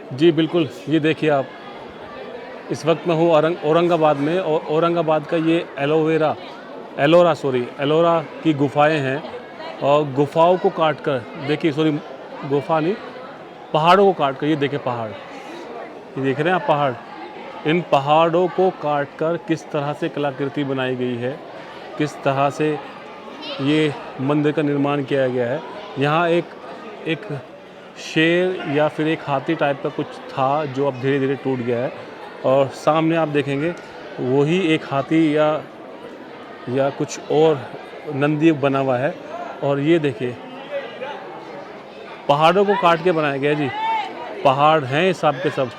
जी बिल्कुल, ये देखिए आप, इस वक्त मैं हूँ औरंगाबाद में, और औरंगाबाद का ये एलोरा की गुफ़ाएँ हैं। और गुफ़ाओं को काट कर देखिए, सॉरी, गुफ़ा नहीं, पहाड़ों को काट कर, ये देखिए पहाड़, ये देख रहे हैं आप पहाड़, इन पहाड़ों को काट कर किस तरह से कलाकृति बनाई गई है, किस तरह से ये मंदिर का निर्माण किया गया है। यहाँ एक एक शेर या फिर एक हाथी टाइप का कुछ था, जो अब धीरे धीरे टूट गया है। और सामने आप देखेंगे वही एक हाथी या कुछ और नंदी बना हुआ है। और ये देखिए, पहाड़ों को काट के बनाया गया है जी। पहाड़ हैं सब के सब,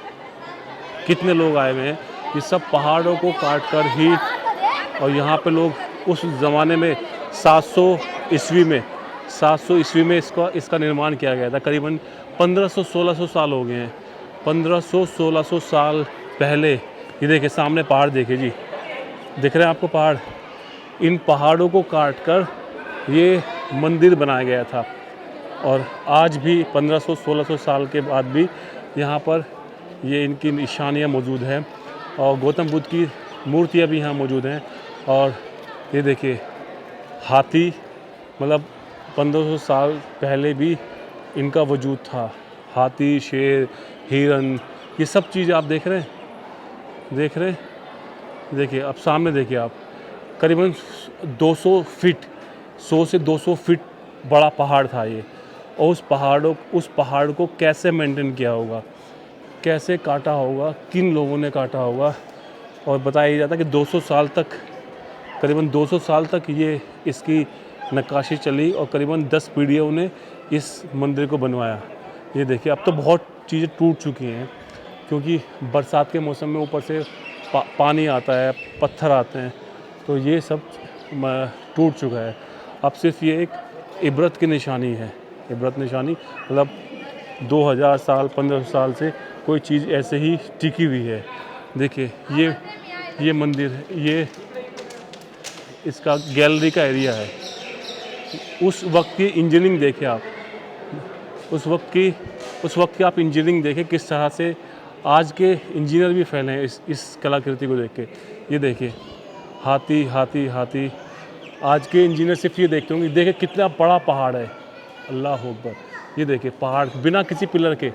कितने लोग आए हुए हैं, ये सब पहाड़ों को काट कर ही। और यहाँ पे लोग उस ज़माने में 700 ईस्वी में 700 ईस्वी में इसका निर्माण किया गया था। करीबन 1500-1600 साल हो गए हैं। 1500-1600 साल पहले, ये देखिए सामने पहाड़ देखिए जी, दिख रहे हैं आपको पहाड़? इन पहाड़ों को काट कर ये मंदिर बनाया गया था। और आज भी 1500-1600 साल के बाद भी यहाँ पर ये इनकी निशानियाँ मौजूद हैं। और गौतम बुद्ध की मूर्तियाँ भी यहाँ मौजूद हैं। और ये देखिए हाथी, मतलब 1500 साल पहले भी इनका वजूद था। हाथी, शेर, हिरन, ये सब चीज़ आप देख रहे हैं। देखिए अब सामने देखिए आप, करीबन 200 फीट, 100 से 200 फीट बड़ा पहाड़ था ये। और उस पहाड़ को कैसे मेंटेन किया होगा, कैसे काटा होगा, किन लोगों ने काटा होगा। और बताया जाता है कि 200 साल तक, करीबन 200 साल तक ये इसकी नक्काशी चली, और करीबन 10 पीढ़ियों ने इस मंदिर को बनवाया। ये देखिए अब तो बहुत चीज़ें टूट चुकी हैं, क्योंकि बरसात के मौसम में ऊपर से पानी आता है, पत्थर आते हैं, तो ये सब टूट चुका है। अब सिर्फ ये एक इबरत की निशानी है। इबरत निशानी मतलब 2000 साल, 1500 साल से कोई चीज़ ऐसे ही टिकी हुई है। देखिए ये मंदिर, ये इसका गैलरी का एरिया है। उस वक्त की इंजीनियरिंग देखिए आप, उस वक्त की आप इंजीनियरिंग देखें, किस तरह से आज के इंजीनियर भी फैले हैं इस कलाकृति को देख के। ये देखिए हाथी हाथी हाथी, आज के इंजीनियर सिर्फ ये देखते होंगे, देखिए कितना बड़ा पहाड़ है, अल्लाह अकबर। ये देखिए पहाड़ बिना किसी पिलर के,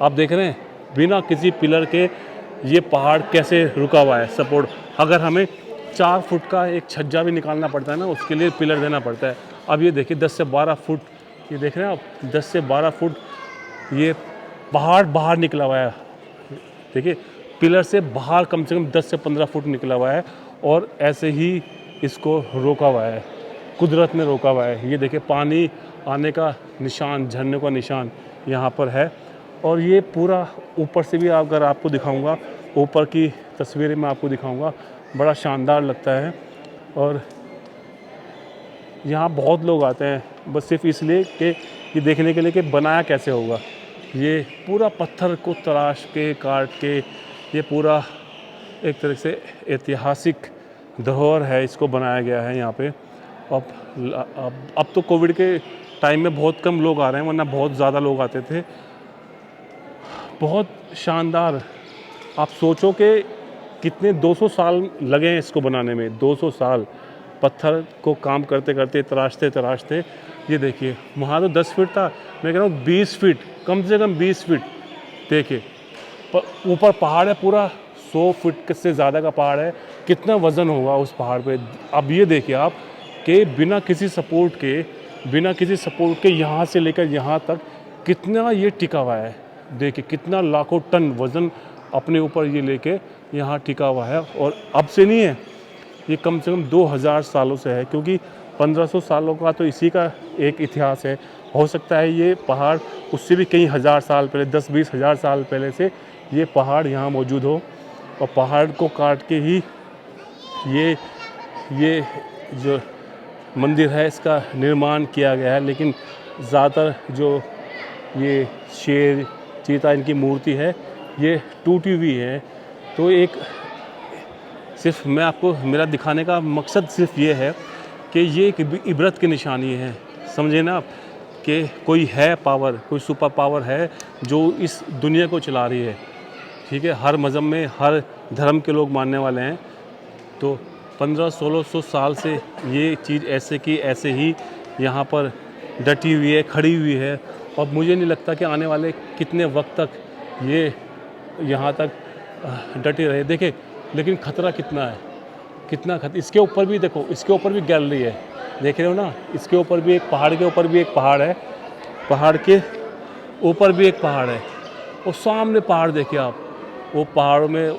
आप देख रहे हैं, बिना किसी पिलर के ये पहाड़ कैसे रुका हुआ है, सपोर्ट। अगर हमें 4 फुट का एक छज्जा भी निकालना पड़ता है ना, उसके लिए पिलर देना पड़ता है। अब ये देखिए 10 से 12 फुट, ये देख रहे हैं आप, 10 से 12 फुट ये पहाड़ बाहर निकला हुआ है। देखिए पिलर से बाहर कम से कम 10 से 15 फुट निकला हुआ है, और ऐसे ही इसको रोका हुआ है, कुदरत ने रोका हुआ है। ये देखिए पानी आने का निशान, झरने का निशान यहाँ पर है। और ये पूरा ऊपर से भी अगर आपको दिखाऊंगा, ऊपर की तस्वीरें मैं आपको दिखाऊंगा, बड़ा शानदार लगता है। और यहाँ बहुत लोग आते हैं बस सिर्फ इसलिए कि ये देखने के लिए कि बनाया कैसे होगा। ये पूरा पत्थर को तराश के, काट के, ये पूरा एक तरह से ऐतिहासिक धरोहर है, इसको बनाया गया है यहाँ पे। अब तो कोविड के टाइम में बहुत कम लोग आ रहे हैं, वरना बहुत ज़्यादा लोग आते थे। बहुत शानदार, आप सोचो कि कितने 200 साल लगे हैं इसको बनाने में, 200 साल पत्थर को काम करते करते, तराशते। ये देखिए वहाँ तो 10 फीट था, मैं कह रहा हूँ 20 फीट, कम से कम 20 फीट। देखिए ऊपर पहाड़ है, पूरा 100 फीट से ज़्यादा का पहाड़ है, कितना वज़न होगा उस पहाड़ पे। अब ये देखिए आप कि बिना किसी सपोर्ट के यहाँ से लेकर यहाँ तक कितना ये टिका हुआ है। देखिए कितना लाखों टन वज़न अपने ऊपर ये लेके यहाँ टिका हुआ है। और अब से नहीं है, ये कम से कम 2000 सालों से है, क्योंकि 1500 सालों का तो इसी का एक इतिहास है। हो सकता है ये पहाड़ उससे भी कई हज़ार साल पहले, 10-20 हज़ार साल पहले से ये पहाड़ यहाँ मौजूद हो, और पहाड़ को काट के ही ये जो मंदिर है इसका निर्माण किया गया है। लेकिन ज़्यादातर जो ये शेर, चीता, इनकी मूर्ति है, ये टूटी हुई है। तो एक सिर्फ मैं आपको, मेरा दिखाने का मकसद सिर्फ ये है कि ये एक इबरत की निशानी है, समझे ना आप, कि कोई है पावर, कोई सुपर पावर है जो इस दुनिया को चला रही है। ठीक है, हर मज़हब में हर धर्म के लोग मानने वाले हैं। तो 1500-1600 साल से ये चीज़ ऐसे की ऐसे ही यहाँ पर डटी हुई है, खड़ी हुई है। और मुझे नहीं लगता कि आने वाले कितने वक्त तक ये यहाँ तक डटे रहे। देखें लेकिन ख़तरा कितना है, कितना इसके ऊपर भी देखो, इसके ऊपर भी गैलरी है, देख रहे हो ना, इसके ऊपर भी एक पहाड़ के ऊपर भी एक पहाड़ है, पहाड़ के ऊपर भी एक पहाड़ है। और सामने पहाड़ देखिए आप, वो पहाड़ों में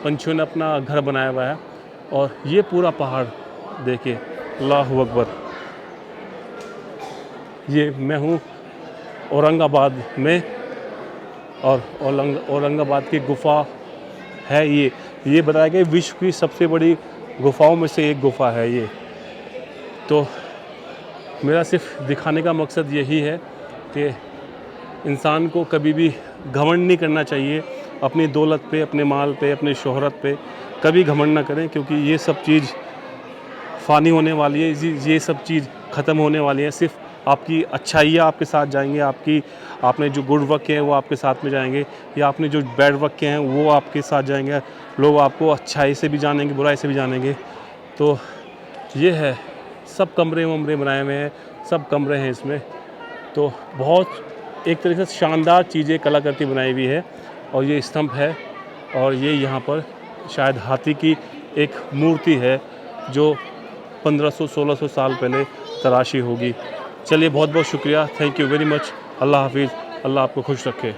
पंछियों ने अपना घर बनाया हुआ है। और ये पूरा पहाड़ देखिए, अल्लाहु अकबर। ये मैं हूँ औरंगाबाद में, और औरंगाबाद की गुफ़ा है ये बताया गया विश्व की सबसे बड़ी गुफ़ाओं में से एक गुफ़ा है ये। तो मेरा सिर्फ दिखाने का मकसद यही है कि इंसान को कभी भी घमंड नहीं करना चाहिए अपनी दौलत पे, अपने माल पे, अपने शोहरत पे। कभी घमंड ना करें, क्योंकि ये सब चीज़ फ़ानी होने वाली है, ये सब चीज़ ख़त्म होने वाली है। सिर्फ आपकी अच्छाइयाँ आपके साथ जाएंगे, आपने जो गुड वर्क किए हैं वो आपके साथ में जाएंगे, या आपने जो बैड वर्क किए हैं वो आपके साथ जाएंगे। लोग आपको अच्छाई से भी जानेंगे, बुराई से भी जानेंगे। तो ये है, सब कमरे वमरे बनाए हुए हैं, सब कमरे हैं इसमें। तो बहुत एक तरीके से शानदार चीज़ें कलाकृति बनाई हुई है। और ये स्तंभ है, और ये यहाँ पर शायद हाथी की एक मूर्ति है जो 1500-1600 साल पहले तराशी होगी। चलिए, बहुत बहुत शुक्रिया, थैंक यू वेरी मच। अल्लाह हाफिज़, अल्लाह आपको खुश रखे।